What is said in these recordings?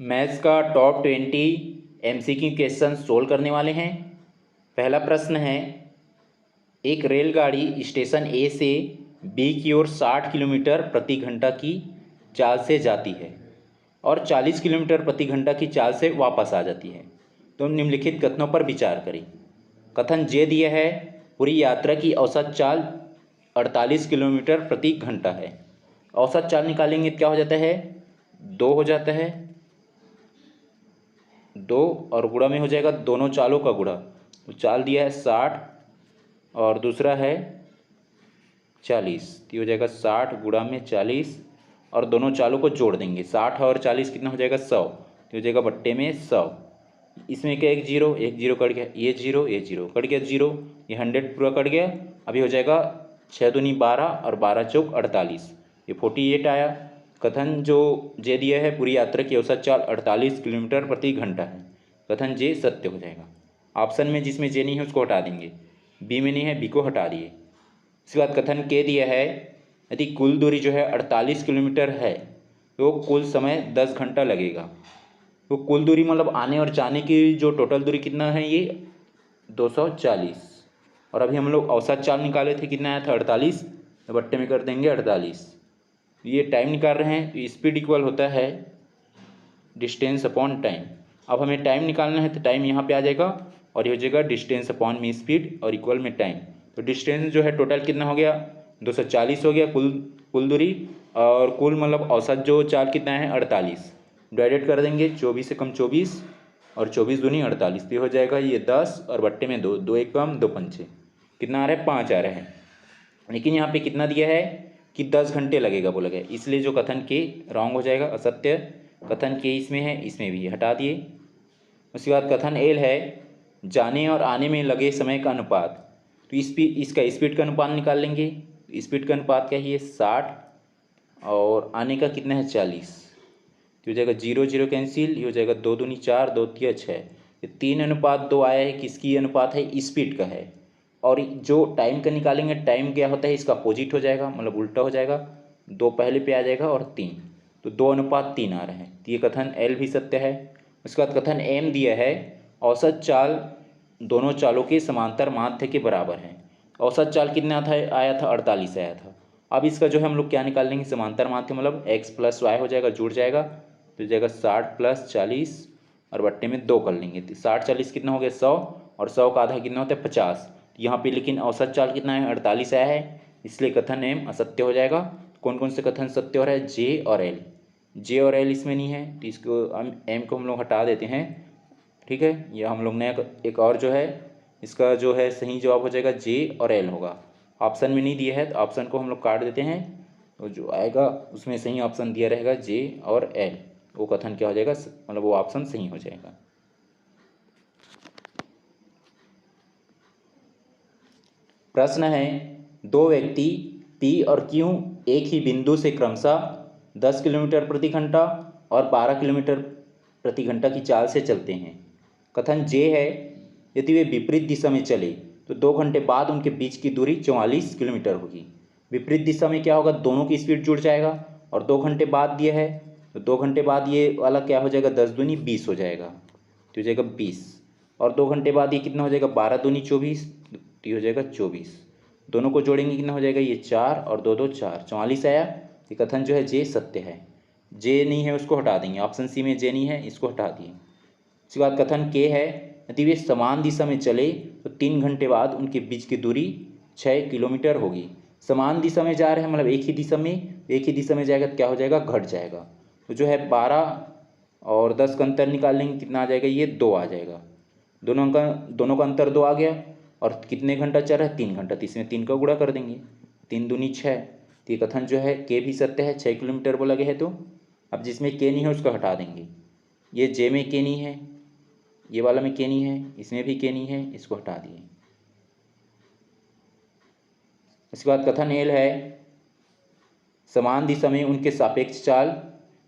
Maths का top 20 MCQ question solve करने वाले हैं। पहला प्रश्न है, एक रेलगाड़ी स्टेशन ए से बी की ओर 60 किलोमीटर प्रति घंटा की चाल से जाती है और 40 किलोमीटर प्रति घंटा की चाल से वापस आ जाती है। तो निम्नलिखित कथनों पर विचार करें। कथन जे दिया है, पूरी यात्रा की औसत चाल 48 किलोमीटर प्रति घंटा है। औसत चाल निकालेंगे क्या हो जाता है, 2 हो जाता है, 2 और गुणा में हो जाएगा दोनों चालों का गुणा। तो चाल दिया है 60 और दूसरा है 40, तो हो जाएगा 60 गुणा में 40 और दोनों चालों को जोड़ देंगे। 60 और 40 कितना हो जाएगा, 100, तो हो जाएगा बट्टे में 100। इसमें क्या, एक जीरो कट गया, ये जीरो कट गया, जीरो, ये 100 पूरा कट गया। अभी हो जाएगा 6 दूनी 12 और 12 चौक 48, ये 48 आया। कथन जो जे दिया है, पूरी यात्रा की औसत चाल 48 किलोमीटर प्रति घंटा है। कथन जे सत्य हो जाएगा। ऑप्शन में जिसमें जे नहीं है उसको हटा देंगे, बी में नहीं है, बी को हटा दिए। इसके बाद कथन के दिया है, यदि कुल दूरी जो है 48 किलोमीटर है तो कुल समय 10 घंटा लगेगा। तो कुल दूरी मतलब आने और जाने की जो टोटल दूरी कितना है, ये 240। और अभी हम लोग औसत चाल निकाले थे, कितना आया था, 48, तो बट्टे में कर देंगे 48। ये टाइम निकाल रहे हैं, तो स्पीड इक्वल होता है डिस्टेंस अपॉन टाइम। अब हमें टाइम निकालना है, तो टाइम यहाँ पे आ जाएगा और ये हो जाएगा डिस्टेंस अपॉन में स्पीड और इक्वल में टाइम। तो डिस्टेंस जो है टोटल कितना हो गया, 240 हो गया कुल दूरी, और कुल मतलब औसत जो चाल कितना है 48। डिवाइडेड कर देंगे, 24 से कम 24 और 24 दूनी 48, तो हो जाएगा ये 10 और बट्टे में 2, 2 एक कम 2 पंचे, कितना आ रहा है, 5 आ रहा है। लेकिन यहाँ पे कितना दिया है कि 10 घंटे लगेगा बोला गया, इसलिए जो कथन के रॉन्ग हो जाएगा, असत्य। कथन के इसमें है, इसमें भी हटा दिए। उसके बाद कथन एल है, जाने और आने में लगे समय का अनुपात। तो इसका स्पीड का अनुपात निकाल लेंगे। स्पीड का अनुपात क्या है, ये 60 और आने का कितना है 40, तो हो जाएगा 0 0 कैंसिल, ये हो जाएगा 2 दूनी 4, 2 तिया 6, ये 3:2 आया है। किसकी अनुपात है, स्पीड का है। और जो टाइम का निकालेंगे, टाइम क्या होता है, इसका अपोजिट हो जाएगा, मतलब उल्टा हो जाएगा, 2 पहले पे आ जाएगा और 3, तो 2:3 आ रहा है। तो ये कथन एल भी सत्य है। उसके बाद कथन एम दिया है, औसत चाल दोनों चालों के समांतर माध्य के बराबर है। औसत चाल कितना था, आया था 48 आया था। अब इसका जो है हम लोग क्या निकाल लेंगे, समांतर माध्य मतलब x + y हो जाएगा, जुड़ जाएगा, तो हो जाएगा 60 + 40 और बट्टे में 2 कर लेंगे। तो 60 40 कितना हो गया, 100, और 100 का आधा कितना होता है, 50। यहाँ पे लेकिन औसत चाल कितना है, 48 आया है, इसलिए कथन एम असत्य हो जाएगा। कौन कौन से कथन सत्य हो रहा है, जे और एल। जे और एल इसमें नहीं है, तो इसको एम को हम लोग हटा देते हैं, ठीक है। यह हम लोग नया एक और जो है, इसका जो है सही जवाब हो जाएगा जे और एल होगा। ऑप्शन में नहीं दिया है, तो ऑप्शन को हम लोग काट देते हैं, तो जो आएगा उसमें सही ऑप्शन दिया रहेगा जे और एल, वो कथन क्या हो जाएगा, मतलब वो ऑप्शन सही हो जाएगा। प्रश्न है, दो व्यक्ति पी और क्यू एक ही बिंदु से क्रमशः 10 किलोमीटर प्रति घंटा और 12 किलोमीटर प्रति घंटा की चाल से चलते हैं। कथन जे है, यदि वे विपरीत दिशा में चले तो 2 घंटे बाद उनके बीच की दूरी 44 किलोमीटर होगी। विपरीत दिशा में क्या होगा, दोनों की स्पीड जुड़ जाएगा, और 2 घंटे बाद दिया है, तो 2 घंटे बाद ये वाला क्या हो जाएगा, 10 दूनी 20 हो जाएगा, तो हो जाएगा 20, और 2 घंटे बाद ये कितना हो जाएगा, 12 दूनी 24, तो हो जाएगा 24। दोनों को जोड़ेंगे कितना हो जाएगा, ये 4 और 2 2 4, 44 आया। ये कथन जो है जे सत्य है। जे नहीं है उसको हटा देंगे, ऑप्शन सी में जे नहीं है, इसको हटा दिए। इसके बाद कथन के है, यदि वे समान दिशा में चले तो 3 घंटे बाद उनके बीच की दूरी 6 किलोमीटर होगी। समान दिशा में जा रहे हैं मतलब एक ही दिशा में जाएगा तो क्या हो जाएगा, घट जाएगा। तो जो है 12 और 10 का अंतर निकाल लेंगे, कितना आ जाएगा, ये 2 आ जाएगा। दोनों का अंतर 2 आ गया, और कितने घंटा चल रहा है, 3 घंटा, तो इसमें 3 का गुणा कर देंगे, 3 दूनी 6। तो ये कथन जो है के भी सत्य है, 6 किलोमीटर बोला गया है। तो अब जिसमें के नहीं है उसको हटा देंगे। ये जे में के नहीं है, ये वाला में के नहीं है, इसमें भी के नहीं है, इसको हटा दिए। इसके बाद कथन एल है, समान दिशा में उनके सापेक्ष चाल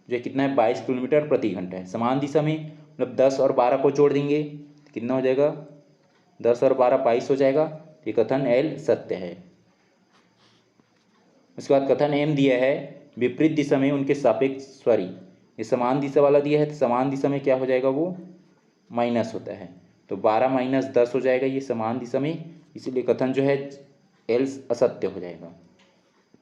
जो है कितना है, 22 किलोमीटर प्रति घंटा है। समान दिशा में मतलब 10 और 12 को जोड़ देंगे तो कितना हो जाएगा, 10 और 12 22 हो जाएगा। ये कथन एल सत्य है। उसके बाद कथन एम दिया है, विपरीत दिशा में उनके सापेक्ष ये समान दिशा वाला दिया है तो समान दिशा में क्या हो जाएगा, वो माइनस होता है। तो 12 माइनस 10 हो जाएगा ये समान दिशा में, इसीलिए कथन जो है एल असत्य हो जाएगा।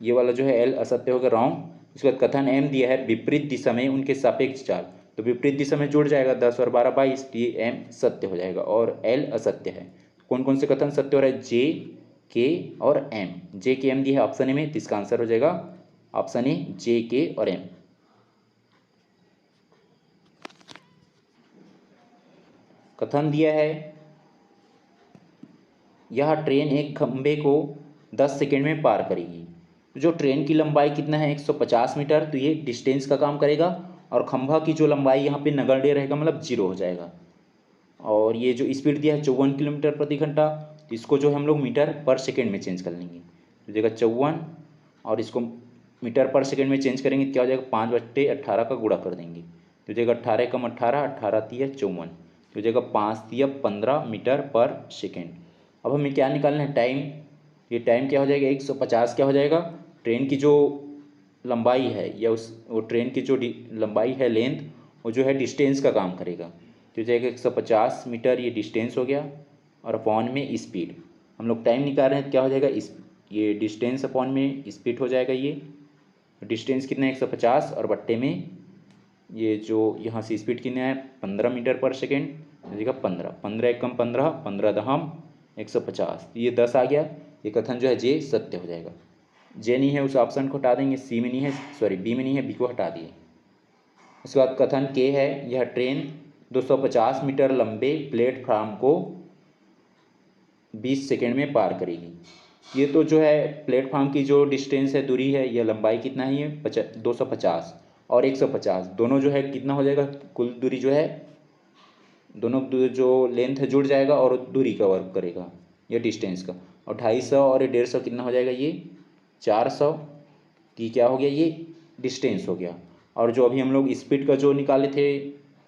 ये वाला जो है एल असत्य होगा, रॉन्ग। इसके बाद कथन एम दिया है विपरीत दिशा में उनके सापेक्ष चाल, तो विपरीत दिशा में जुड़ जाएगा 10 और 12 22, ये एम सत्य हो जाएगा और एल असत्य है। कौन कौन से कथन सत्य हो रहा है, जे के और एम। जे के एम दिया है ऑप्शन ए में, तो इसका आंसर हो जाएगा ऑप्शन ए जे के और एम। कथन दिया है यह ट्रेन एक खंभे को 10 सेकंड में पार करेगी। जो ट्रेन की लंबाई कितना है 150 मीटर, तो ये डिस्टेंस का काम करेगा और खंभा की जो लंबाई यहाँ पे नगण्य रहेगा, मतलब जीरो हो जाएगा। और ये जो स्पीड दिया है 54 किलोमीटर प्रति घंटा, तो इसको जो हम लोग मीटर पर सेकेंड में चेंज कर लेंगे, तो जगह 54 और इसको मीटर पर सेकेंड में चेंज करेंगे, क्या हो जाएगा 5/18 का गुणा कर देंगे, तो जगह 18 कम 18, 18 तिया 54, तो जगह 5 तिया 15 मीटर पर सेकेंड। अब हमें क्या निकालना है, टाइम। ये टाइम क्या हो जाएगा 150 क्या हो जाएगा, ट्रेन की जो लंबाई है या वो ट्रेन की जो लंबाई है लेंथ, वो जो है डिस्टेंस का काम करेगा, तो जाएगा 150 मीटर, ये डिस्टेंस हो गया और अपॉन में स्पीड। हम लोग टाइम निकाल रहे हैं, क्या हो जाएगा इस ये डिस्टेंस अपॉन में स्पीड हो जाएगा। ये डिस्टेंस कितना है 150 और बट्टे में ये जो यहाँ से स्पीड कितना है 15 मीटर पर सेकेंड, जगह 15, 15 एकम 15, 15 दहम 150, ये 10 आ गया। ये कथन जो है जे सत्य हो जाएगा। जे नहीं है उस ऑप्शन को हटा देंगे, सी में नहीं है, सॉरी बी में नहीं है, बी को हटा दिए। उसके बाद कथन के है यह ट्रेन 250 मीटर लंबे प्लेटफार्म को 20 सेकेंड में पार करेगी। ये तो जो है प्लेटफार्म की जो डिस्टेंस है, दूरी है, यह लंबाई कितना ही है 250 और 150, दोनों जो है कितना हो जाएगा, कुल दूरी जो है दोनों जो लेंथ है जुड़ जाएगा और दूरी का वर्क करेगा, ये डिस्टेंस का। और 250 और 150 कितना हो जाएगा, ये 400 की क्या हो गया, ये डिस्टेंस हो गया। और जो अभी हम लोग स्पीड का जो निकाले थे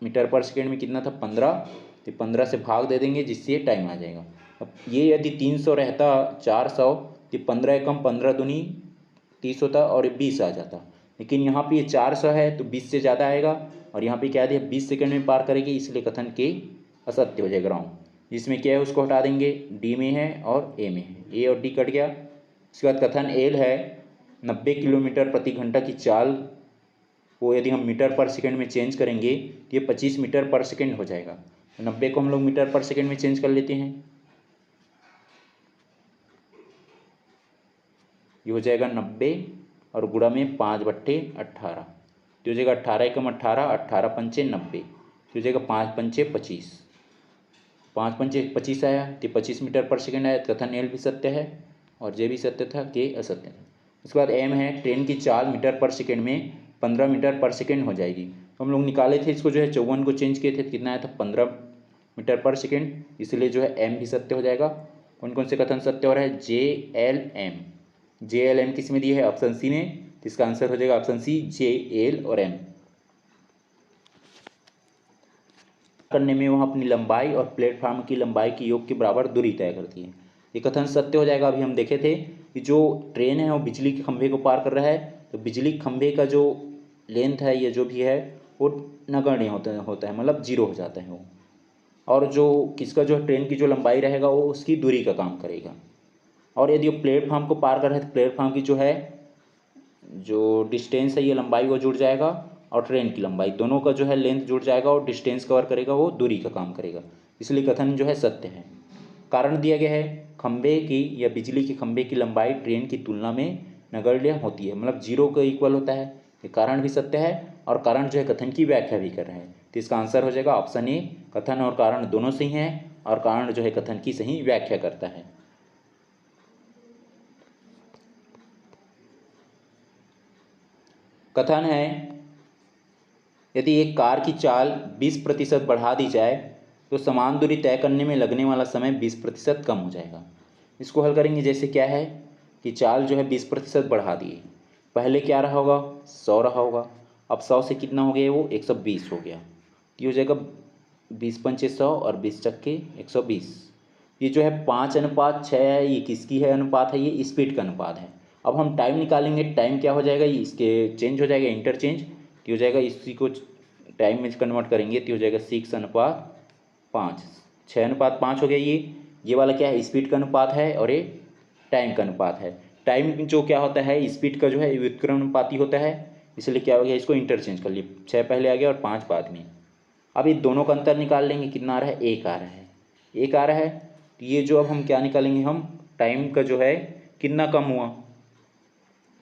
मीटर पर सेकेंड में कितना था 15, तो 15 से भाग दे देंगे जिससे टाइम आ जाएगा। अब ये यदि 300 रहता 400, तो 15 एकम 15 दूनी 30 होता और 20 आ जाता, लेकिन यहाँ पे ये 400 है तो 20 से ज़्यादा आएगा और यहाँ पे क्या दिया 20 सेकंड में पार करेगी, इसलिए कथन के असत्य हो जाएगा, रॉन्ग। जिसमें क्या है उसको हटा देंगे, डी में है और ए में है, ए और डी कट गया। उसके बाद कथन एल है 90 किलोमीटर प्रति घंटा की चाल को यदि हम मीटर पर सेकंड में चेंज करेंगे तो ये 25 मीटर पर सेकंड हो जाएगा। तो 90 को हम लोग मीटर पर सेकंड में चेंज कर लेते हैं, ये हो जाएगा 90 और गुणा में 5/18, तो हो जाएगा 18 एकम 18, 18 पंचे 90, तो हो जाएगा 5 पंचे 25, 5 पंचे 25 आया, तो 25 मीटर पर सेकंड आया। कथन एल भी सत्य है और जे भी सत्य था, के असत्य था। उसके बाद एम है ट्रेन की चाल मीटर पर सेकंड में 15 मीटर पर सेकंड हो जाएगी। तो हम लोग निकाले थे इसको, जो है 54 को चेंज किए थे तो कितना आया था 15 मीटर पर सेकंड, इसलिए जो है एम भी सत्य हो जाएगा। कौन कौन से कथन सत्य हो रहा है, J L M. J L M किस में दिया है, ऑप्शन सी में, तो इसका आंसर हो जाएगा ऑप्शन सी जे एल और एम। करने में वह अपनी लंबाई और प्लेटफार्म की लंबाई के योग के बराबर दूरी तय करती है। ये कथन सत्य हो जाएगा। अभी हम देखे थे कि जो ट्रेन है वो बिजली के खंभे को पार कर रहा है, तो बिजली खंभे का जो लेंथ है ये जो भी है वो नगण्य होता है, मतलब जीरो हो जाता है वो। और जो किसका जो ट्रेन की जो लंबाई रहेगा वो उसकी दूरी का काम करेगा। और यदि वो प्लेटफार्म को पार कर रहे हैं तो प्लेटफार्म की जो है जो डिस्टेंस है ये लंबाई वो जुड़ जाएगा और ट्रेन की लंबाई, दोनों का जो है लेंथ जुड़ जाएगा और डिस्टेंस कवर करेगा, वो दूरी का काम करेगा, इसलिए कथन जो है सत्य है। कारण दिया गया है खंभे की या बिजली के खंभे की लंबाई ट्रेन की तुलना में नगण्य होती है, मतलब जीरो के इक्वल होता है। ये कारण भी सत्य है और कारण जो है कथन की व्याख्या भी कर रहे हैं, तो इसका आंसर हो जाएगा ऑप्शन ए। कथन और कारण दोनों सही हैं और कारण जो है कथन की सही व्याख्या करता है। कथन है यदि एक कार की चाल 20% बढ़ा दी जाए तो समान दूरी तय करने में लगने वाला समय 20% कम हो जाएगा। इसको हल करेंगे, जैसे क्या है कि चाल जो है 20% बढ़ा दिए, पहले क्या रहा होगा 100 रहा होगा, अब 100 से कितना हो गया वो 120 हो गया, ये हो जाएगा 20 पंचे 100 और 20 चक्के 120। ये जो है 5:6 है, ये किसकी है अनुपात है, ये स्पीड का अनुपात है। अब हम टाइम निकालेंगे, टाइम क्या हो जाएगा, ये इसके चेंज हो जाएगा इंटरचेंज, तो हो जाएगा, इसी को टाइम में कन्वर्ट करेंगे तो हो जाएगा 6:5। 6:5 हो गया। ये वाला क्या है, स्पीड का अनुपात है और ये टाइम का अनुपात है। टाइम जो क्या होता है, स्पीड का जो है व्युत्क्रमानुपाती होता है, इसलिए क्या हो गया, इसको इंटरचेंज कर लिए, 6 पहले आ गया और 5 बाद में। अब ये दोनों का अंतर निकाल लेंगे, कितना आ रहा है, 1 आ रहा है। 1 आ रहा है तो ये जो अब हम क्या निकालेंगे, हम टाइम का जो है कितना कम हुआ,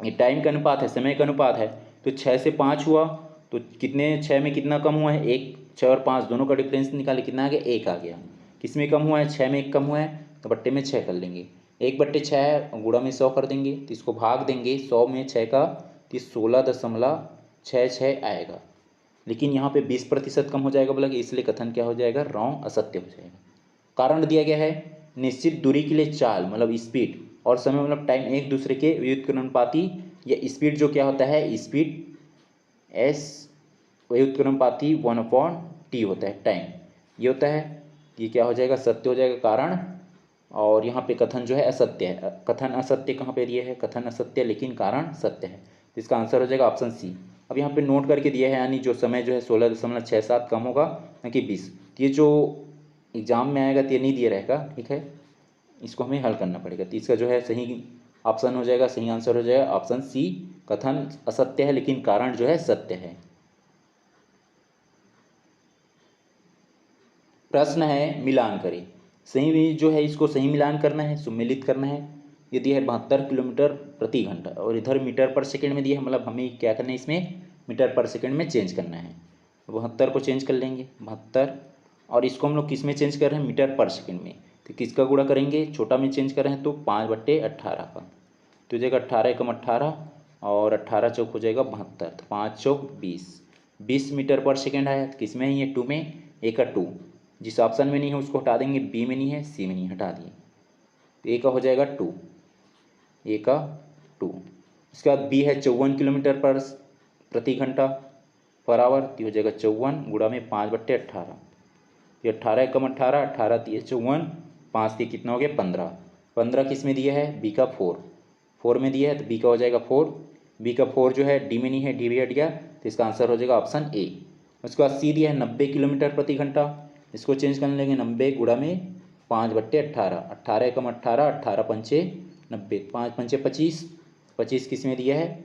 ये टाइम का अनुपात है, समय का अनुपात है, तो 6 से 5 हुआ, तो कितने, 6 में कितना कम हुआ है, 1। 6 और 5 दोनों का डिफरेंस निकाले, कितना आ गया, 1 आ गया। किस में कम हुआ है, 6 में 1 कम हुआ है, तो बट्टे में 6 कर लेंगे। 1/6 है, गुणा में 100 कर देंगे, तो इसको भाग देंगे 100 में 6 का, तो 16.66 आएगा। लेकिन यहाँ पे 20% कम हो जाएगा बोला कि, इसलिए कथन क्या हो जाएगा, रॉन्ग, असत्य हो जाएगा। कारण दिया गया है, निश्चित दूरी के लिए चाल मतलब स्पीड और समय मतलब टाइम एक दूसरे के व्युत्क्रमानुपाती, या स्पीड जो क्या होता है, स्पीड एस व्युत्क्रमानुपाती 1/t होता है, टाइम ये होता है। ये क्या हो जाएगा, सत्य हो जाएगा कारण। और यहाँ पे कथन जो है असत्य है। कथन असत्य कहाँ पे दिया है, कथन असत्य लेकिन कारण सत्य है, तो इसका आंसर हो जाएगा ऑप्शन सी। अब यहाँ पे नोट करके दिया है, यानी जो समय जो है 16.67 कम होगा न कि 20। ये जो एग्जाम में आएगा तो ये नहीं दिया रहेगा, ठीक है, इसको हमें हल करना पड़ेगा। तो इसका जो है सही ऑप्शन हो जाएगा, सही आंसर हो जाएगा ऑप्शन सी, कथन असत्य है लेकिन कारण जो है सत्य है। प्रश्न है, मिलान करें। सही जो है, इसको सही मिलान करना है, सुमेलित करना है। ये दिया है 72 किलोमीटर प्रति घंटा, और इधर मीटर पर सेकंड में दिया है, मतलब हमें क्या करना है, इसमें मीटर पर सेकंड में चेंज करना है। 72 को चेंज कर लेंगे 72, और इसको हम लोग किस में चेंज कर रहे हैं, मीटर पर सेकंड में। तो किसका गुणा करेंगे, छोटा में चेंज कर रहे हैं तो 5/18 का, तो हो जाएगा 18 एकम 18, और 18 चौक हो जाएगा 72, तो 5 चौक 20। 20 मीटर पर सेकंड आया, किस में है ये, 2 में, ए का 2, जिस ऑप्शन में नहीं है उसको हटा देंगे, बी में नहीं है, सी में नहीं, हटा दिए, तो ए का हो जाएगा 2, ए का 2। इसके बाद बी है 54 किलोमीटर पर प्रति घंटा पर आवर, तो हो जाएगा 54 गुणा में 5/18, ये 18 एकम 18, 18 दिए 54, 5 दिए कितना हो गया 15। 15 किस में दिया है, बी का 4 में दिया है, तो बी का हो जाएगा 4। बी का 4 जो है डी में नहीं है, डी भी हट गया, तो इसका आंसर हो जाएगा ऑप्शन ए। उसके बाद सी दिया है 90 किलोमीटर प्रति घंटा, इसको चेंज कर लेंगे, 90 गुणा में 5/18, 18 एकम 18, 18 पंचे 90, 5 पंचे 25, 25 किस में दिया है,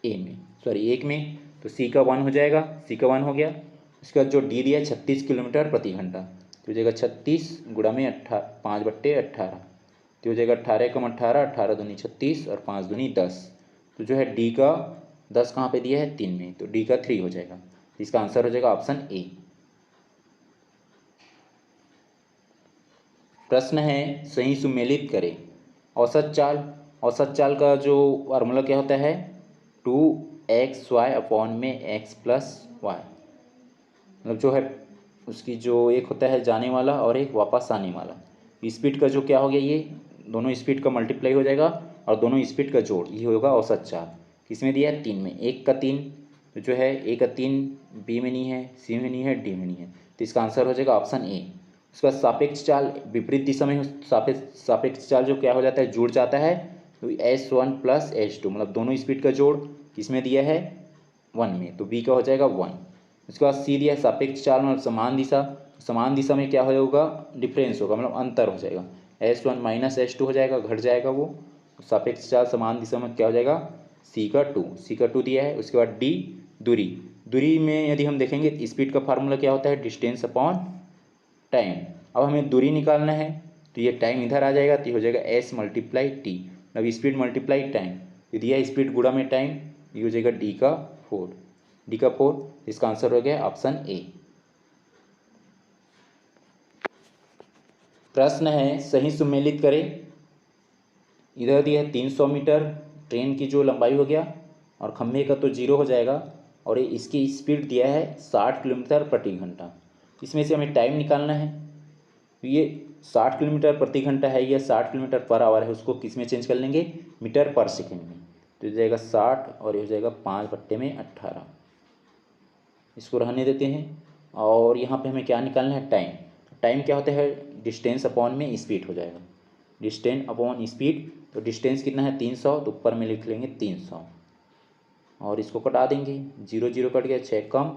ए में, सॉरी 1 में, तो सी का 1 हो जाएगा, सी का 1 हो गया। उसके बाद जो डी दिया है 36 किलोमीटर प्रति घंटा, तो हो जाएगा 36 गुणा में 5/18, तो हो जाएगा 18 एकम 18, 18 दूनी 36 और 5 दूनी 10, तो जो है डी का 10 कहाँ पे दिया है, 3 में, तो डी का 3 हो जाएगा, इसका आंसर हो जाएगा ऑप्शन ए। प्रश्न है, सही सुमेलित करें। औसत चाल, औसत चाल का जो फार्मूला क्या होता है, 2xy/x+y, मतलब जो है उसकी जो एक होता है जाने वाला और एक वापस आने वाला, स्पीड का जो क्या हो गया, ये दोनों स्पीड का मल्टीप्लाई हो जाएगा और दोनों स्पीड का जोड़, ये होगा औसत चाल। किसमें दिया है, 3 में, 1 का 3, तो जो है 1 का 3 बी में नहीं है, सी में नहीं है, डी में नहीं है, तो इसका आंसर हो जाएगा ऑप्शन ए। उसके बाद सापेक्ष चाल विपरीत दिशा में, सापेक्ष चाल जो क्या हो जाता है, जुड़ जाता है, तो S1 + S2 मतलब दोनों स्पीड का जोड़ किसमें दिया है, 1 में, तो बी का हो जाएगा 1। उसके बाद सी दिया है सापेक्ष चाल मतलब समान दिशा, समान दिशा में क्या होगा, डिफरेंस होगा मतलब अंतर हो जाएगा, S1 - S2 हो जाएगा, घट जाएगा वो, सापेक्ष चाल समान दिशा में क्या हो जाएगा, सी का 2, सी का 2 दिया है। उसके बाद डी दूरी, दूरी में यदि हम देखेंगे स्पीड का फार्मूला क्या होता है, डिस्टेंस अपॉन टाइम। अब हमें दूरी निकालना है, तो ये टाइम इधर आ जाएगा, तो हो जाएगा S × T, मतलब स्पीड मल्टीप्लाई टाइम, ये दिया स्पीड गुणा में टाइम, ये हो जाएगा डी का 4, डी का 4, इसका आंसर हो गया ऑप्शन ए। प्रश्न है, सही सुमेलित करें। इधर दिया है 300 मीटर ट्रेन की जो लंबाई हो गया, और खम्भे का तो 0 हो जाएगा, और ये इसकी स्पीड दिया है 60 किलोमीटर प्रति घंटा। इसमें से हमें टाइम निकालना है, तो ये 60 किलोमीटर प्रति घंटा है, या 60 किलोमीटर पर आवर है, उसको किस में चेंज कर लेंगे, मीटर पर सेकेंड में, तो हो जाएगा 60 और ये हो जाएगा 5/18, इसको रहने देते हैं। और यहाँ पे हमें क्या निकालना है, टाइम। टाइम क्या होता है, डिस्टेंस अपॉन में स्पीड हो जाएगा, डिस्टेंस अपॉन स्पीड, तो डिस्टेंस कितना है 300, तो ऊपर में लिख लेंगे 300, और इसको कटा देंगे, 0 0 कट गया, 6 कम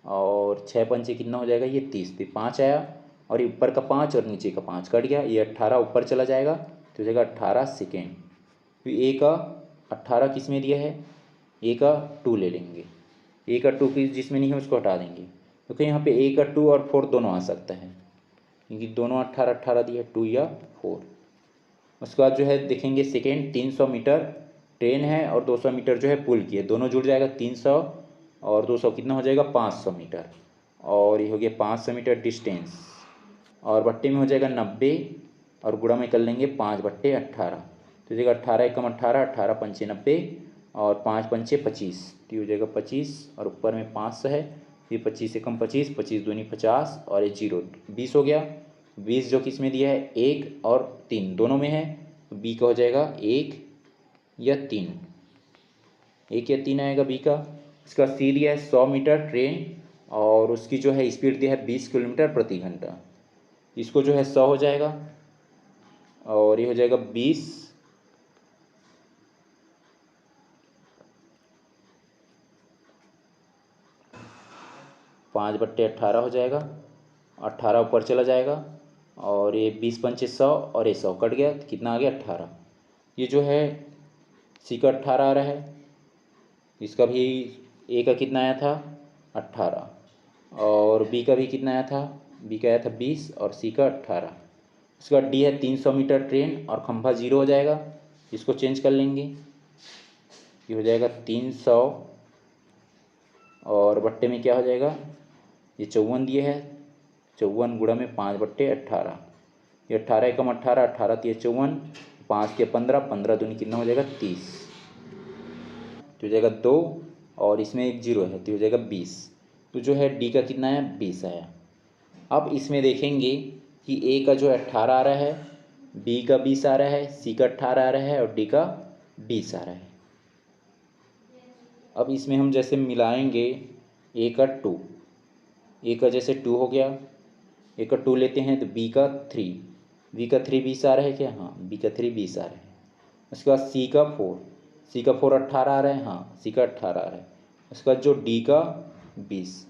और 6 पंचे कितना हो जाएगा ये 30, फिर 5 आया और ये ऊपर का 5 और नीचे का 5 कट गया, ये 18 ऊपर चला जाएगा तो हो जाएगा 18 सेकेंड। फिर ए का 18 किस में दिया है, ए का 2 ले लेंगे, ए का 2 की जिसमें नहीं है उसको हटा देंगे क्योंकि यहाँ पे ए का 2 और 4 दोनों आ सकता है क्योंकि दोनों 18 18 दिया, 2 या 4। उसके बाद जो है देखेंगे सेकेंड, 300 मीटर ट्रेन है और 200 मीटर जो है पुल की है, दोनों जुड़ जाएगा, 300 और 200 कितना हो जाएगा 500 मीटर और ये हो गया 500 मीटर डिस्टेंस। और बट्टे में हो जाएगा 90 और गुणा में कर लेंगे 5/18 तो हो जाएगा 18 एकम 18, 18 पंचे 90 और 5 पंचे 25 तो ये हो जाएगा 25 और ऊपर में 500 है, फिर 25 एकम 25, 25 दूनी 50 और ये 0 20 हो गया। 20 जो किस में दिया है 1 और 3 दोनों में है तो बी का हो जाएगा 1 या 3, 1 या 3 आएगा बी का। इसका सी दिया है 100 मीटर ट्रेन और उसकी जो है स्पीड दिया है 20 किलोमीटर प्रति घंटा, इसको जो है 100 हो जाएगा और ये हो जाएगा 20 5/18 हो जाएगा, 18 ऊपर चला जाएगा और ये 20 पंचे 100 और ये 100 कट गया तो कितना आ गया 18। ये जो है सी का 18 आ रहा है, इसका भी ए का कितना आया था 18 और बी का भी कितना आया था, बी का आया था 20 और सी का 18। उसके बाद डी है 300 मीटर ट्रेन और खंभा 0 हो जाएगा, इसको चेंज कर लेंगे, ये हो जाएगा 300 और बट्टे में क्या हो जाएगा ये 54 दिए है, 54 गुणा में 5/18, ये 18 एकम 18, 18 तिया 54, 5 के 15, 15 दूनी कितना हो जाएगा 30 तो हो जाएगा 2 और इसमें एक 0 है तो हो जाएगा 20। तो जो है डी का कितना आया 20 आया। अब इसमें देखेंगे कि ए का जो है 18 आ रहा है, बी का 20 आ रहा है, सी का 18 आ रहा है और डी का 20 आ रहा है। अब इसमें हम जैसे मिलाएंगे ए का 2, ए का जैसे 2 हो गया, ए का 2 लेते हैं तो बी का 3, बी का 3 20 आ रहा है क्या, हाँ बी का 3 20 आ रहा है। उसके बाद सी का 4, सी का 4 18 आ रहा है, हाँ सी का 18 आ रहा है। उसके बाद जो डी का 20,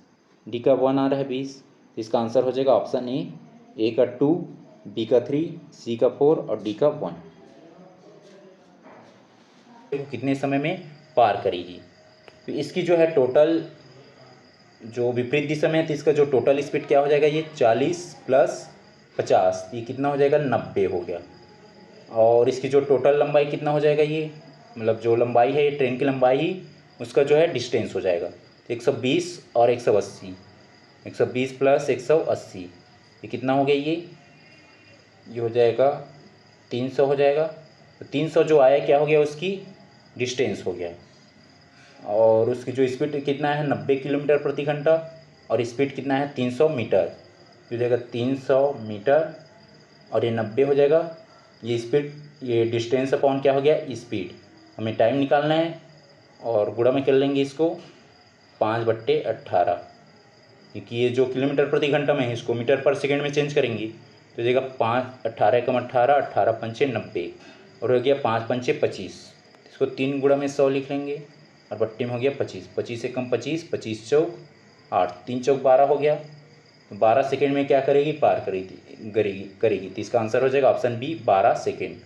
डी का 1 आ रहा है 20, इसका आंसर हो जाएगा ऑप्शन ए का 2, बी का 3, सी का 4 और डी का 1। कितने समय में पार करेगी, तो इसकी जो है टोटल जो विपरीत दिशा में है तो इसका जो टोटल स्पीड क्या हो जाएगा ये 40 + 50 ये कितना हो जाएगा 90 हो गया। और इसकी जो टोटल लंबाई कितना हो जाएगा ये, मतलब जो लंबाई है ये ट्रेन की लंबाई ही उसका जो है डिस्टेंस हो जाएगा 120 और 180, 120 + 180 ये कितना हो गया ये हो जाएगा 300 हो जाएगा। तो 300 जो आया क्या हो गया उसकी डिस्टेंस हो गया और उसकी जो स्पीड कितना है 90 किलोमीटर प्रति घंटा और स्पीड कितना है 300 मीटर, हो जाएगा 300 मीटर और ये 90 हो जाएगा, ये स्पीड ये डिस्टेंस अपॉन क्या हो गया स्पीड। हमें टाइम निकालना है और गुणा में कर लेंगे इसको 5/18 क्योंकि ये जो किलोमीटर प्रति घंटा में है इसको मीटर पर सेकेंड में चेंज करेंगे तो हो जाएगा 5 18 एकम 18, 18 पंचे 90 और हो गया 5 पंचे 25, इसको 3 गुणा में 100 लिख लेंगे और बट्टे में हो गया 25, 25 एकम 25, 25 चौक 8, 3 चौक 12 हो गया। तो 12 सेकेंड में क्या करेगी पार करेगी तो इसका आंसर हो जाएगा ऑप्शन बी 12 सेकेंड।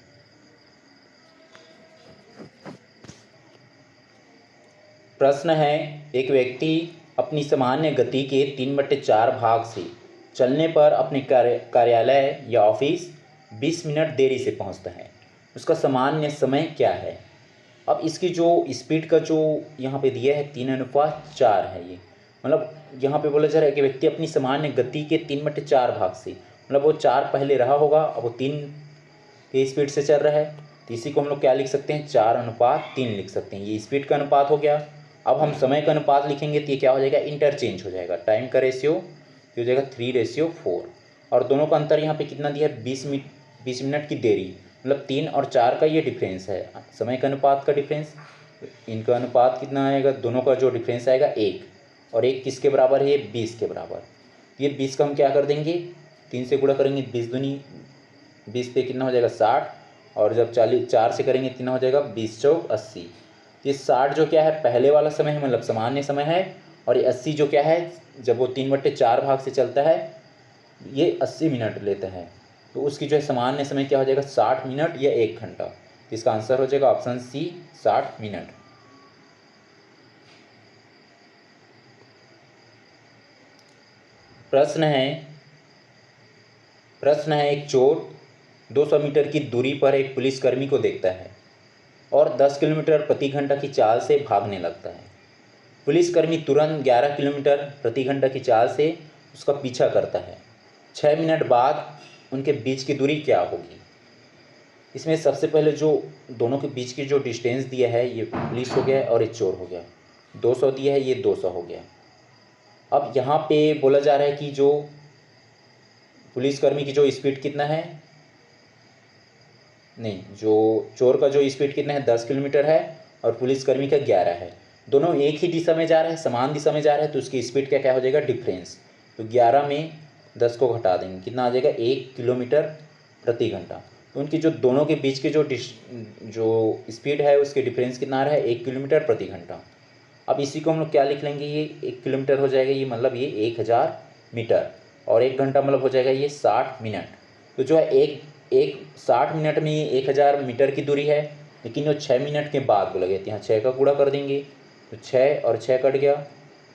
प्रश्न है एक व्यक्ति अपनी सामान्य गति के 3/4 भाग से चलने पर अपने कार्यालय या ऑफिस 20 मिनट देरी से पहुंचता है, उसका सामान्य समय क्या है। अब इसकी जो स्पीड का जो यहाँ पे दिया है 3:4 है, ये मतलब यहाँ पे बोला जा रहा है कि व्यक्ति अपनी सामान्य गति के 3/4 भाग से, मतलब वो 4 पहले रहा होगा अब वो 3 के स्पीड से चल रहा है तो इसी को हम लोग क्या लिख सकते हैं 4:3 लिख सकते हैं, ये स्पीड का अनुपात हो गया। अब हम समय का अनुपात लिखेंगे तो ये क्या हो जाएगा इंटरचेंज हो जाएगा, टाइम का रेशियो हो जाएगा 3:4 और दोनों का अंतर यहाँ पे कितना दिया है 20 मिनट की देरी, मतलब 3 और 4 का ये डिफरेंस है समय का अनुपात का डिफरेंस। इनका अनुपात कितना आएगा, दोनों का जो डिफरेंस आएगा 1 और 1 किसके बराबर है ये 20 के बराबर। ये 20 का हम क्या कर देंगे 3 से गुणा करेंगे 20 दूनी 20 पे कितना हो जाएगा 60 और जब 4 से करेंगे कितना हो जाएगा 20 चौक 80 ये 60 जो क्या है पहले वाला समय है, मतलब सामान्य समय है, और ये 80 जो क्या है जब वो 3/4 भाग से चलता है ये 80 मिनट लेता है, तो उसकी जो है सामान्य समय क्या हो जाएगा 60 मिनट या 1 घंटा। तो इसका आंसर हो जाएगा ऑप्शन सी 60 मिनट। प्रश्न है एक चोर 200 मीटर की दूरी पर एक पुलिसकर्मी को देखता है और 10 किलोमीटर प्रति घंटा की चाल से भागने लगता है। पुलिसकर्मी तुरंत 11 किलोमीटर प्रति घंटा की चाल से उसका पीछा करता है। 6 मिनट बाद उनके बीच की दूरी क्या होगी? इसमें सबसे पहले जो दोनों के बीच की जो डिस्टेंस दिया है ये पुलिस हो गया और ये चोर हो गया, 200 दिया है, ये 200 हो गया। अब यहाँ पे बोला जा रहा है कि जो पुलिसकर्मी की जो स्पीड कितना है, नहीं, जो चोर का जो स्पीड कितना है 10 किलोमीटर है और पुलिसकर्मी का 11 है। दोनों एक ही दिशा में जा रहे हैं, समान दिशा में जा रहे हैं, तो उसकी स्पीड का क्या हो जाएगा डिफरेंस। तो 11 में 10 को घटा देंगे, कितना आ जाएगा 1 किलोमीटर प्रति घंटा। तो उनकी जो दोनों के बीच के जो स्पीड है उसके डिफरेंस कितना आ रहा है 1 किलोमीटर प्रति घंटा। अब इसी को हम लोग क्या लिख लेंगे, ये 1 किलोमीटर हो जाएगा, ये मतलब ये 1000 मीटर, और 1 घंटा मतलब हो जाएगा ये 60 मिनट। तो जो है एक 60 मिनट में ये 1000 मीटर की दूरी है, लेकिन वो 6 मिनट के बाद बोला गया, यहाँ 6 का गुणा कर देंगे तो 6 और 6 कट गया,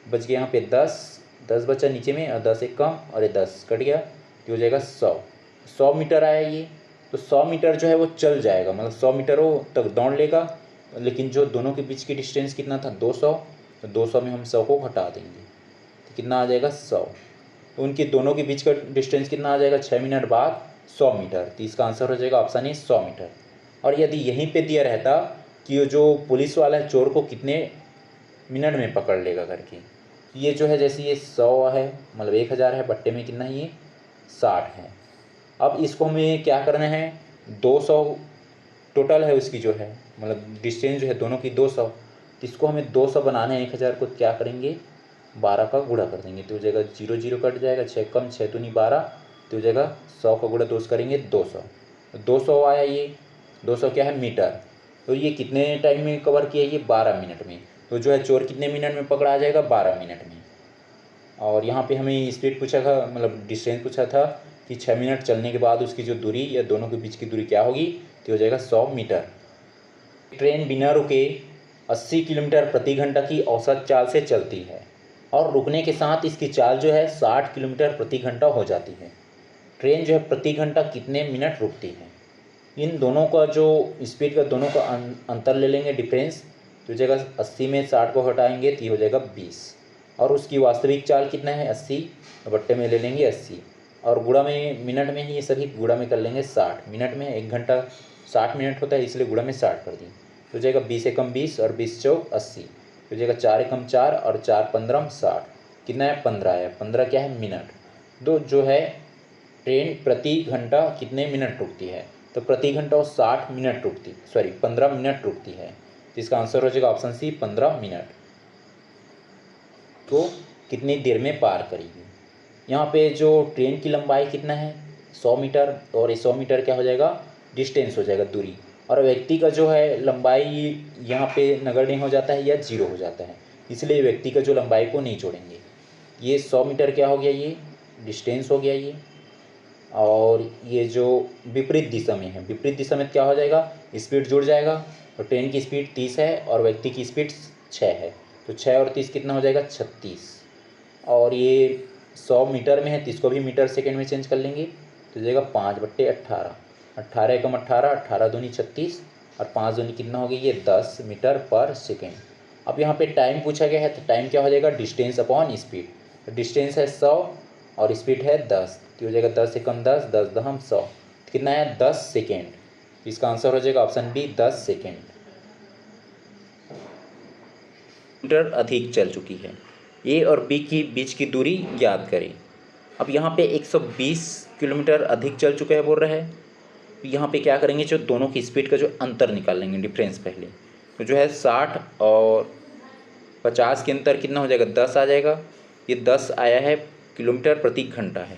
बच गया यहाँ पे 10 बचा नीचे में, और 10 एक कम और ये 10 कट गया, तो हो जाएगा 100 मीटर आया ये। तो 100 मीटर जो है वो चल जाएगा, मतलब 100 मीटर वो तक दौड़ लेगा, लेकिन जो दोनों के बीच की डिस्टेंस कितना था 200, तो 200 में हम 100 को घटा देंगे तो कितना आ जाएगा 100। तो उनके दोनों के बीच का डिस्टेंस कितना आ जाएगा 6 मिनट बाद 100 मीटर। तो इसका आंसर हो जाएगा ऑप्शन ए 100 मीटर। और यदि यहीं पे दिया रहता कि जो पुलिस वाला है चोर को कितने मिनट में पकड़ लेगा करके, ये जो है जैसे ये 100 है मतलब 1000 है, बट्टे में कितना ये 60 है। अब इसको हमें क्या करना है, 200 टोटल है उसकी जो है, मतलब डिस्टेंस जो है दोनों की 200, तो इसको हमें 200 बनाना है 1000 को, क्या करेंगे 12 का गुणा कर देंगे, तो हो जाएगा 0 0 कट जाएगा, 6 कम 6 दूनी 12, तो हो जाएगा 100 का गुणा 2 करेंगे 200, 200 आया ये, 200 क्या है मीटर। तो ये कितने टाइम में कवर किया, ये 12 मिनट में। तो जो है चोर कितने मिनट में पकड़ा आ जाएगा 12 मिनट में। और यहाँ पे हमें स्पीड पूछा था, मतलब डिस्टेंस पूछा था कि 6 मिनट चलने के बाद उसकी जो दूरी या दोनों के बीच की दूरी क्या होगी, तो हो जाएगा 100 मीटर। ट्रेन बिना रुके 80 किलोमीटर प्रति घंटा की औसत चाल से चलती है और रुकने के साथ इसकी चाल जो है 60 किलोमीटर प्रति घंटा हो जाती है। ट्रेन जो है प्रति घंटा कितने मिनट रुकती है? इन दोनों का जो स्पीड का दोनों का अंतर ले लेंगे डिफरेंस, तो हो जाएगा 80 में 60 को हटाएंगे तो हो जाएगा 20, और उसकी वास्तविक चाल कितना है 80, बट्टे में ले लेंगे 80, और गुणा में मिनट में ही ये सभी गुणा में कर लेंगे 60 मिनट में, 1 घंटा 60 मिनट होता है इसलिए गुणा में 60 कर दी, तो हो जाएगा 20 एकम 20 और 20 चौक 80, तो हो जाएगा 4 एकम 4 और 4 15 60, कितना है 15 है, 15 क्या है मिनट। तो जो है ट्रेन प्रति घंटा कितने मिनट रुकती है, तो प्रति घंटा वो 60 मिनट रुकती, 15 मिनट रुकती है, तो इसका आंसर हो जाएगा ऑप्शन सी 15 मिनट। तो कितनी देर में पार करेगी। यहाँ पे जो ट्रेन की लंबाई कितना है 100 मीटर, और 100 मीटर क्या हो जाएगा डिस्टेंस हो जाएगा दूरी, और व्यक्ति का जो है लंबाई यहाँ पे नगण्य हो जाता है या 0 हो जाता है, इसलिए व्यक्ति का जो लंबाई को नहीं जोड़ेंगे। ये 100 मीटर क्या हो गया, ये डिस्टेंस हो गया ये, और ये जो विपरीत दिशा में है, विपरीत दिशा में क्या हो जाएगा स्पीड जुड़ जाएगा, तो ट्रेन की स्पीड 30 है और व्यक्ति की स्पीड 6 है, तो 6 और 30 कितना हो जाएगा 36, और ये 100 मीटर में है तो इसको भी मीटर सेकेंड में चेंज कर लेंगे, तो हो जाएगा 5/18, 18 एकम 18, 18 दूनी 36 और 5 दूनी कितना हो गया ये 10 मीटर पर सेकेंड। अब यहाँ पे टाइम पूछा गया है, तो टाइम क्या हो जाएगा डिस्टेंस अपॉन स्पीड, तो डिस्टेंस है 100 और स्पीड है 10, तो हो जाएगा 10 एकम 10, 10 दहम 100, कितना है 10 सेकेंड। इसका आंसर हो जाएगा ऑप्शन बी 10 सेकेंड। मीटर अधिक चल चुकी है, ए और बी की बीच की दूरी ज्ञात करें। अब यहाँ पे 120 किलोमीटर अधिक चल चुका है बोल रहा है, तो यहाँ पे क्या करेंगे जो दोनों की स्पीड का जो अंतर निकाल लेंगे डिफरेंस पहले, तो जो है 60 और 50 के अंतर कितना हो जाएगा 10 आ जाएगा, ये 10 आया है किलोमीटर प्रति घंटा है।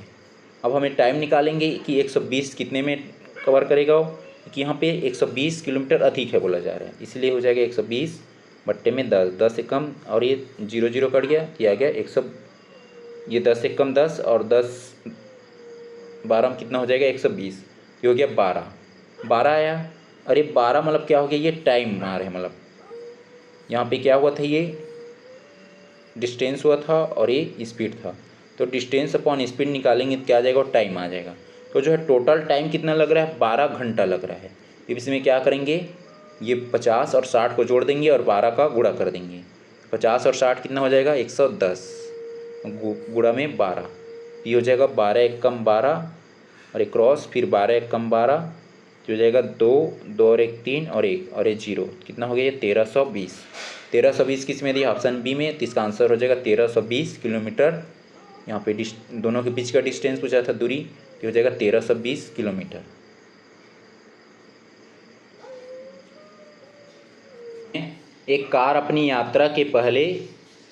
अब हमें टाइम निकालेंगे कि 120 कितने में कवर करेगा वो, कि यहाँ पे 120 किलोमीटर अधिक है बोला जा रहा है, इसलिए हो जाएगा 120 बट्टे में 10, 10 से कम और ये 0 0 कट गया, ये आ गया 100। ये 10 से कम 10 और 10 12 में कितना हो जाएगा 120, ये हो गया 12। 12 आया। अरे 12 मतलब क्या हो गया, ये टाइम मार है, मतलब यहाँ पे क्या हुआ था, ये डिस्टेंस हुआ था और ये स्पीड था। तो डिस्टेंस अपॉन स्पीड निकालेंगे तो क्या आ जाएगा, और टाइम आ जाएगा। तो जो है टोटल टाइम कितना लग रहा है, 12 घंटा लग रहा है। इसमें क्या करेंगे, ये 50 और 60 को जोड़ देंगे और 12 का गुणा कर देंगे। 50 और 60 कितना हो जाएगा 110, गुणा में 12, ये हो जाएगा 12 एक कम 12 और एक क्रॉस, फिर 12 एक कम 12, जो हो जाएगा 2 2 और एक 3 और एक और ये 0, कितना हो गया ये 1320। 1320 किस में दिया, ऑप्शन बी में, तो इसका आंसर हो जाएगा 1320 किलोमीटर। यहाँ पे दोनों के बीच का डिस्टेंस पूछा था, दूरी, तो हो जाएगा 1320 किलोमीटर। एक कार अपनी यात्रा के पहले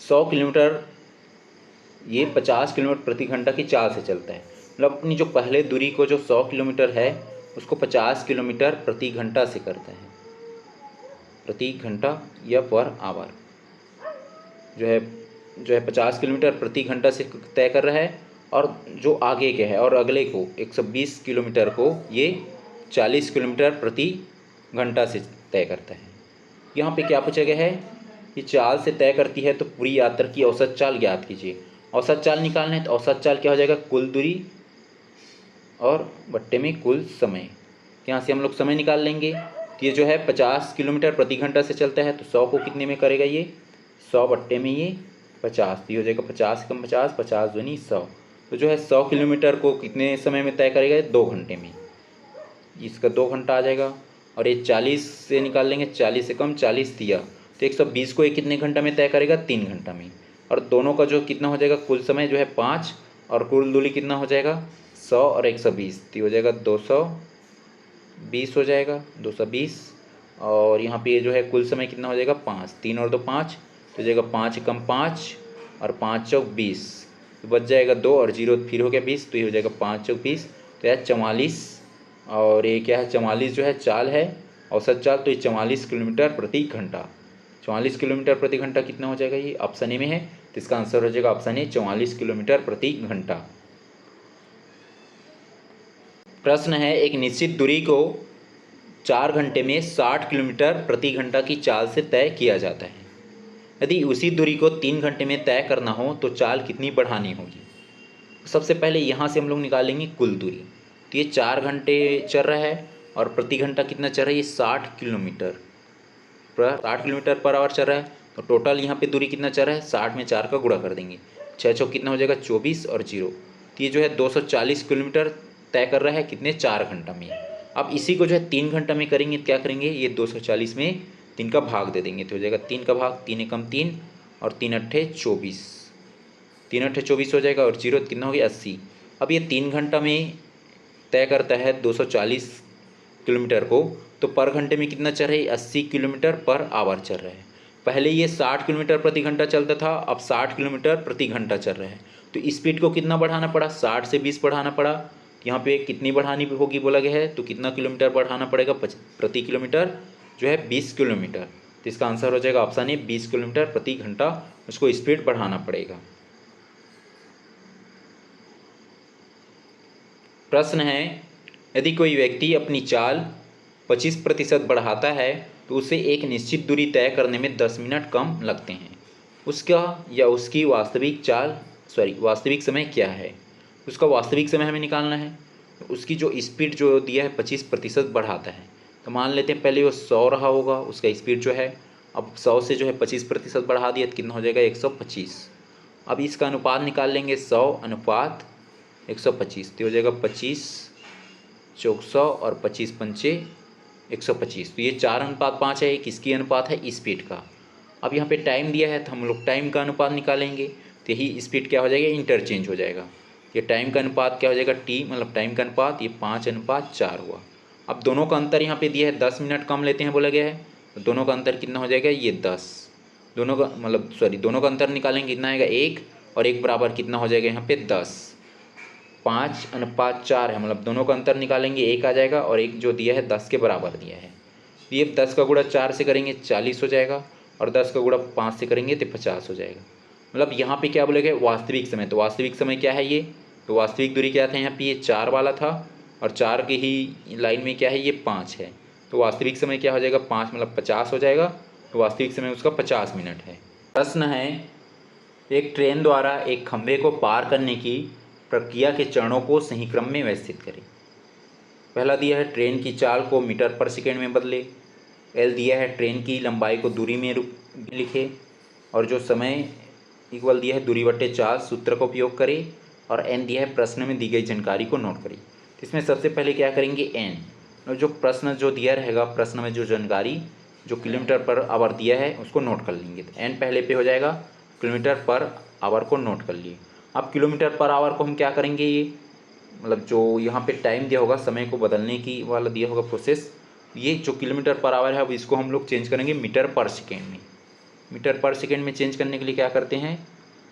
100 किलोमीटर ये 50 किलोमीटर प्रति घंटा की चाल से चलता है। मतलब अपनी जो पहले दूरी को जो 100 किलोमीटर है उसको 50 किलोमीटर प्रति घंटा से करता है, प्रति घंटा या पर आवर जो है 50 किलोमीटर प्रति घंटा से तय कर रहा है। और जो आगे के है और अगले को 120 किलोमीटर को ये 40 किलोमीटर प्रति घंटा से तय करता है। यहाँ पे क्या पूछा गया है, ये चाल से तय करती है तो पूरी यात्रा की औसत चाल ज्ञात कीजिए। औसत चाल निकालना है तो औसत चाल क्या हो जाएगा, कुल दूरी और बट्टे में कुल समय। यहाँ से हम लोग समय निकाल लेंगे। तो ये जो है 50 किलोमीटर प्रति घंटा से चलता है तो 100 को कितने में करेगा, ये 100 बट्टे में ये 50, तो ये हो जाएगा 50 कम 50, 50 दूनी 100। तो जो है 100 किलोमीटर को कितने समय में तय करेगा, 2 घंटे में, इसका 2 घंटा आ जाएगा। और ये 40 से निकाल लेंगे, 40 से कम 40 दिया तो 120 को ये कितने घंटा में तय करेगा, 3 घंटा में। और दोनों का जो कितना हो जाएगा, कुल समय जो है 5 और कुल दूरी कितना हो जाएगा 100 और 120, तो हो जाएगा 220 हो जाएगा 220। और यहाँ पे जो है कुल समय कितना हो जाएगा 5, 3 और 2 5, तो हो जाएगा 5 कम 5 और 5 चौक 20, तो बच जाएगा 2 और 0 फिर हो गया 20, तो ये हो जाएगा 5 चौक 20, तो यह 44। और ये क्या है, 44 जो है चाल है, औसत चाल, तो ये 44 किलोमीटर प्रति घंटा। 44 किलोमीटर प्रति घंटा कितना हो जाएगा, ये ऑप्शन ए में है, तो इसका आंसर हो जाएगा ऑप्शन ए 44 किलोमीटर प्रति घंटा। प्रश्न है, एक निश्चित दूरी को 4 घंटे में 60 किलोमीटर प्रति घंटा की चाल से तय किया जाता है। यदि उसी दूरी को 3 घंटे में तय करना हो तो चाल कितनी बढ़ानी होगी। सबसे पहले यहाँ से हम लोग निकालेंगे कुल दूरी। तो ये 4 घंटे चल रहा है और प्रति घंटा कितना चल रहा है, ये 60 किलोमीटर पर आवर चल रहा है। तो टोटल यहाँ पे दूरी कितना चल रहा है, 60 में 4 का गुणा कर देंगे, 6 चौक कितना हो जाएगा 24 और 0, तो ये जो है 240 किलोमीटर तय कर रहा है कितने, 4 घंटा में। अब इसी को जो है 3 घंटा में करेंगे तो क्या करेंगे, ये 240 में 3 का भाग दे देंगे, तो हो जाएगा 3 का भाग, 3 एकम 3 और 3 अट्ठे 24, 3 अट्ठे 24 हो जाएगा और 0 कितना हो गया 80। अब ये 3 घंटा में तय करता है 240 किलोमीटर को, तो पर घंटे में कितना चल रहा है, 80 किलोमीटर पर आवर चल रहा है। पहले ये 60 किलोमीटर प्रति घंटा चलता था, अब 60 किलोमीटर प्रति घंटा चल रहा है। तो स्पीड को कितना बढ़ाना पड़ा, 60 से 20 बढ़ाना पड़ा। यहाँ पे कितनी बढ़ानी होगी बोला गया है, तो कितना किलोमीटर बढ़ाना पड़ेगा, प्रति किलोमीटर जो है 20 किलोमीटर। तो इसका आंसर हो जाएगा ऑप्शन ए 20 किलोमीटर प्रति घंटा, उसको स्पीड बढ़ाना पड़ेगा। प्रश्न है, यदि कोई व्यक्ति अपनी चाल 25% बढ़ाता है तो उसे एक निश्चित दूरी तय करने में 10 मिनट कम लगते हैं। उसका या उसकी वास्तविक समय क्या है। उसका वास्तविक समय हमें निकालना है। उसकी जो स्पीड जो दिया है 25% बढ़ाता है, तो मान लेते हैं पहले वो 100 रहा होगा उसका स्पीड जो है, अब 100 से जो है 25% बढ़ा दिया तो कितना हो जाएगा 125। अब इसका अनुपात निकाल लेंगे, 100 अनुपात 125, तो हो जाएगा 25 चौक 100 और 25 पंचे 125, तो ये 4:5 है। किसकी अनुपात है, स्पीड का। अब यहाँ पे टाइम दिया है तो हम लोग टाइम का अनुपात निकालेंगे, तो यही स्पीड क्या हो जाएगा, इंटरचेंज हो जाएगा। ये टाइम का अनुपात क्या हो जाएगा, टी मतलब टाइम का अनुपात, ये 5:4 हुआ। अब दोनों का अंतर यहाँ पे दिया है 10 मिनट कम लेते हैं बोला गया है, तो दोनों का अंतर कितना हो जाएगा, ये 10। दोनों का अंतर निकालेंगे कितना आएगा 1, और 1 बराबर कितना हो जाएगा यहाँ पे 10। 5:4 है, मतलब दोनों का अंतर निकालेंगे 1 आ जाएगा, और 1 जो दिया है 10 के बराबर दिया है। ये 10 का गुणा 4 से करेंगे 40 हो जाएगा, और 10 का गुणा 5 से करेंगे तो 50 हो जाएगा। मतलब यहाँ पे क्या बोलेगा वास्तविक समय, तो वास्तविक समय क्या है ये, तो वास्तविक दूरी क्या था यहाँ पे, ये 4 वाला था और 4 के ही लाइन में क्या है ये 5 है, तो वास्तविक समय क्या हो जाएगा 5 मतलब 50 हो जाएगा, तो वास्तविक समय उसका 50 मिनट है। प्रश्न है एक ट्रेन द्वारा एक खंभे को पार करने की प्रक्रिया के चरणों को सही क्रम में व्यवस्थित करें। पहला दिया है ट्रेन की चाल को मीटर पर सेकेंड में बदले। एल दिया है ट्रेन की लंबाई को दूरी में लिखे, और जो समय इक्वल दिया है दूरी बट्टे 4 सूत्र का उपयोग करें, और एन दिया है प्रश्न में दी गई जानकारी को नोट करें। तो इसमें सबसे पहले क्या करेंगे एन, और जो प्रश्न जो दिया रहेगा प्रश्न में जो जानकारी जो किलोमीटर पर आवर दिया है उसको नोट कर लेंगे। तो एन पहले पे हो जाएगा किलोमीटर पर आवर को नोट कर लिए। अब किलोमीटर पर आवर को हम क्या करेंगे, ये मतलब जो यहाँ पे टाइम दिया होगा समय को बदलने की वाला दिया होगा प्रोसेस, ये जो किलोमीटर पर आवर है अब इसको हम लोग चेंज करेंगे मीटर पर सेकेंड में। मीटर पर सेकेंड में चेंज करने के लिए क्या करते हैं,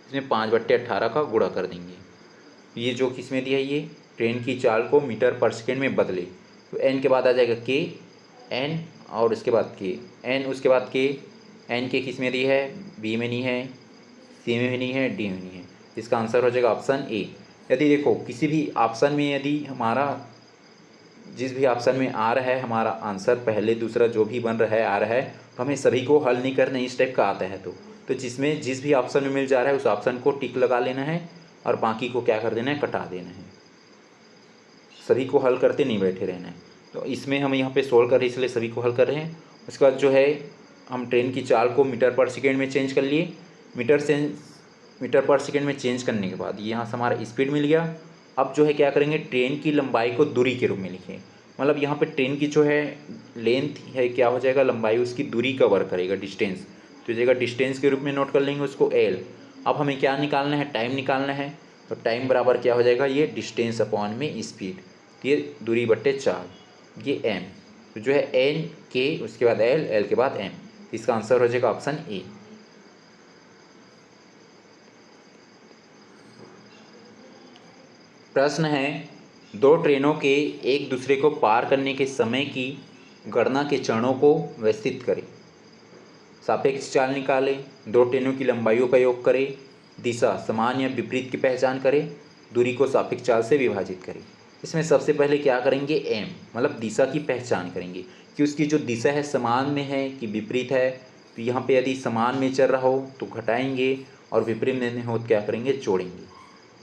इसमें 5/18 का गुणा कर देंगे। ये जो किस में दिया है ये ट्रेन की चाल को मीटर पर सेकेंड में बदले, तो एन के बाद आ जाएगा के एन और उसके बाद के एन, उसके बाद के एन के किस में दी है, बी में नहीं है, सी में भी नहीं है, डी में नहीं है। इसका आंसर हो जाएगा ऑप्शन ए। यदि देखो किसी भी ऑप्शन में यदि हमारा जिस भी ऑप्शन में आ रहा है हमारा आंसर पहले दूसरा जो भी बन रहा है आ रहा है, तो हमें सभी को हल नहीं करना, इस टाइप का आता है तो जिसमें जिस भी ऑप्शन में मिल जा रहा है उस ऑप्शन को टिक लगा लेना है और बाकी को क्या कर देना है, कटा देना है। सभी को हल करते नहीं बैठे रहना है। तो इसमें हम यहाँ पे सोल्व कर रहे हैं इसलिए सभी को हल कर रहे हैं। उसके बाद जो है हम ट्रेन की चाल को मीटर पर सेकेंड में चेंज कर लिए। मीटर पर सेकेंड में चेंज करने के बाद यहाँ से हमारा स्पीड मिल गया। अब जो है क्या करेंगे ट्रेन की लंबाई को दूरी के रूप में लिखें। मतलब यहाँ पे ट्रेन की जो है लेंथ है क्या हो जाएगा, लंबाई उसकी दूरी कवर करेगा, डिस्टेंस तो जाएगा डिस्टेंस के रूप में नोट कर लेंगे उसको एल। अब हमें क्या निकालना है, टाइम निकालना है। तो टाइम बराबर क्या हो जाएगा, ये डिस्टेंस अपॉन में स्पीड, ये दूरी बट्टे 4 ये एम। तो जो है एन के उसके बाद एल, एल के बाद एम, इसका आंसर हो जाएगा ऑप्शन ए। प्रश्न है दो ट्रेनों के एक दूसरे को पार करने के समय की गणना के चरणों को व्यवस्थित करें। सापेक्ष चाल निकालें, दो ट्रेनों की लंबाइयों का योग करें, दिशा समान या विपरीत की पहचान करें, दूरी को सापेक्ष चाल से विभाजित करें। इसमें सबसे पहले क्या करेंगे एम, मतलब दिशा की पहचान करेंगे कि उसकी जो दिशा है समान में है कि विपरीत है। तो यहाँ पे यदि समान में चल रहा हो तो घटाएंगे और विपरीत में हो तो क्या करेंगे, जोड़ेंगे।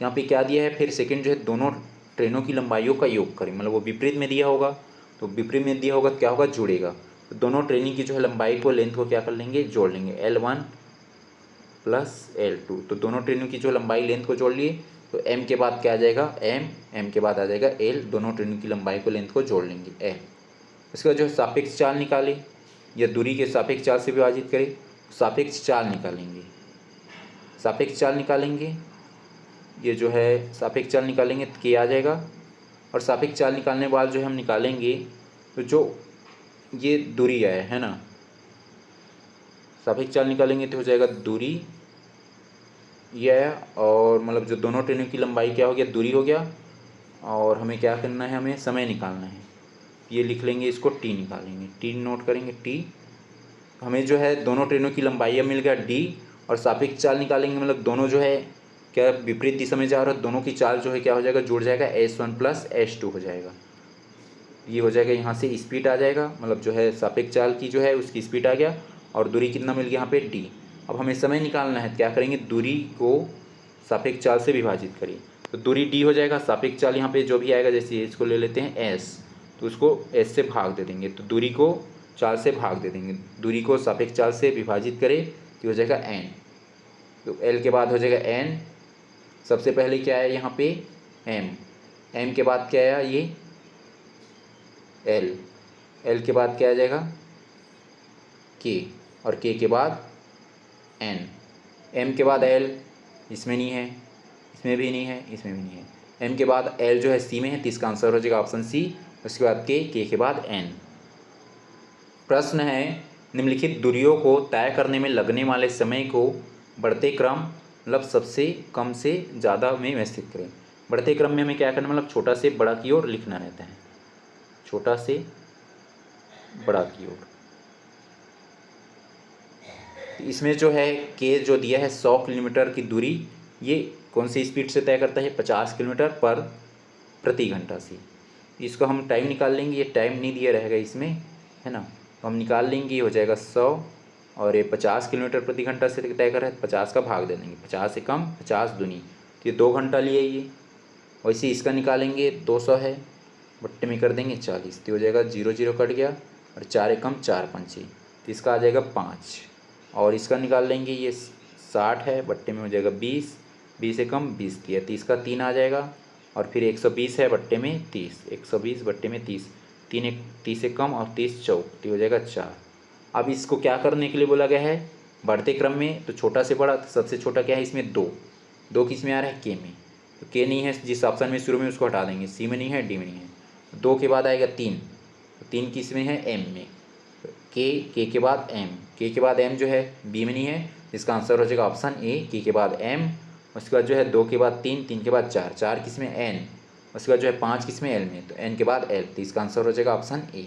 यहाँ पे क्या दिया है, फिर सेकंड जो है दोनों ट्रेनों की लंबाइयों का योग करें, मतलब वो विपरीत में दिया होगा तो विपरीत में दिया होगा तो क्या होगा, जुड़ेगा। तो दोनों ट्रेनिंग की जो है लंबाई को लेंथ को क्या कर लेंगे, जोड़ लेंगे, L1 + L2। तो दोनों ट्रेनों की जो लंबाई लेंथ को जोड़ लिए, तो M के बाद क्या आ जाएगा M, M के बाद आ जाएगा L, दोनों ट्रेनों की लंबाई को लेंथ को जोड़ लेंगे L। उसके बाद जो है सापेक्ष चाल निकाले या दूरी के सापेक्ष चाल से विभाजित करें, सापेक्ष चाल निकालेंगे। सापेक्ष चाल निकालेंगे, ये जो है सापेक्ष चाल निकालेंगे तो क्या आ जाएगा, और सापेक्ष चाल निकालने के बाद जो हम निकालेंगे तो जो ये दूरी है ना, सापेक्ष चाल निकालेंगे तो हो जाएगा दूरी ये है, और मतलब जो दोनों ट्रेनों की लंबाई क्या हो गया, दूरी हो गया। और हमें क्या करना है, हमें समय निकालना है। ये लिख लेंगे, इसको टी निकालेंगे, टी नोट करेंगे टी। हमें जो है दोनों ट्रेनों की लंबाई मिल गया डी, और सापेक्ष चाल निकालेंगे मतलब दोनों जो है क्या विपरीत दिशा में जा रहा है, दोनों की चाल जो है क्या हो जाएगा, जुड़ जाएगा, S1 + S2 हो जाएगा। ये हो जाएगा, यहाँ से स्पीड आ जाएगा, मतलब जो है सापेक्ष चाल की जो है उसकी स्पीड आ गया, और दूरी कितना मिल गया यहाँ पे डी। अब हमें समय निकालना है, क्या करेंगे, दूरी को सापेक्ष चाल से विभाजित करिए, तो दूरी डी हो जाएगा। सापेक्ष चाल यहाँ पे जो भी आएगा, जैसे इसको ले लेते हैं एस, तो उसको एस से भाग दे देंगे, तो दूरी को चाल से भाग दे देंगे, दूरी को सापेक्ष चाल से विभाजित करें तो हो जाएगा एन। तो एल के बाद हो जाएगा एन, सबसे पहले क्या है यहाँ पे एम, एम के बाद क्या आया ये एल, एल के बाद क्या आ जाएगा के, और के के बाद एन, एम के बाद एल, इसमें नहीं है, इसमें भी नहीं है, इसमें भी नहीं है। एम के बाद एल जो है सी में है, तो इसका आंसर हो जाएगा ऑप्शन सी। उसके बाद के के बाद एन। प्रश्न है निम्नलिखित दूरियों को तय करने में लगने वाले समय को बढ़ते क्रम मतलब सबसे कम से ज़्यादा में व्यवस्थित करें। बढ़ते क्रम में हमें क्या करना, मतलब छोटा से बड़ा की ओर लिखना रहता है, छोटा से बड़ा की ओर। तो इसमें जो है के जो दिया है 100 किलोमीटर की दूरी, ये कौन सी स्पीड से तय करता है? 50 किलोमीटर पर प्रति घंटा से। इसको हम टाइम निकाल लेंगे, ये टाइम नहीं दिया रहेगा इसमें, है ना, तो हम निकाल लेंगे। ये हो जाएगा 100 और ये 50 किलोमीटर प्रति घंटा से तय कर रहा है, 50 का भाग दे देंगे, 50 से कम 50 दूनी, तो ये 2 घंटा लिए ये। वैसे इसका निकालेंगे, 200 है, बट्टे में कर देंगे 40, तो हो जाएगा 0 0 कट गया और 4 एकम 4 पंचे, तो इसका आ जाएगा 5। और इसका निकाल लेंगे, ये 60 है, बट्टे में हो जाएगा 20, 20 एकम 20 दिया, 30 का 3 आ जाएगा। और फिर 120 है, बट्टे में 30, 120 बट्टे में 30, 3 एक 30 एकम और 30 चौक, तो हो जाएगा 4। अब इसको क्या करने के लिए बोला गया है? बढ़ते क्रम में, तो छोटा से बड़ा, तो सबसे छोटा क्या है इसमें? 2 किस में आ रहा है? के में, तो के नहीं है जिस ऑप्शन में शुरू में, उसको हटा देंगे, सी में नहीं है, डी में नहीं है। 2 के बाद आएगा 3, तो 3 किस में है? एम में, के के बाद एम, के बाद एम जो है बी में नहीं है, इसका आंसर हो जाएगा ऑप्शन ए, के बाद एम। उसके बाद जो है 2 के बाद 3, 3 के बाद 4, 4 किस में? एन। उसके बाद जो है 5 किस में? एल में, तो एन के बाद एल, तो इसका आंसर हो जाएगा ऑप्शन ए।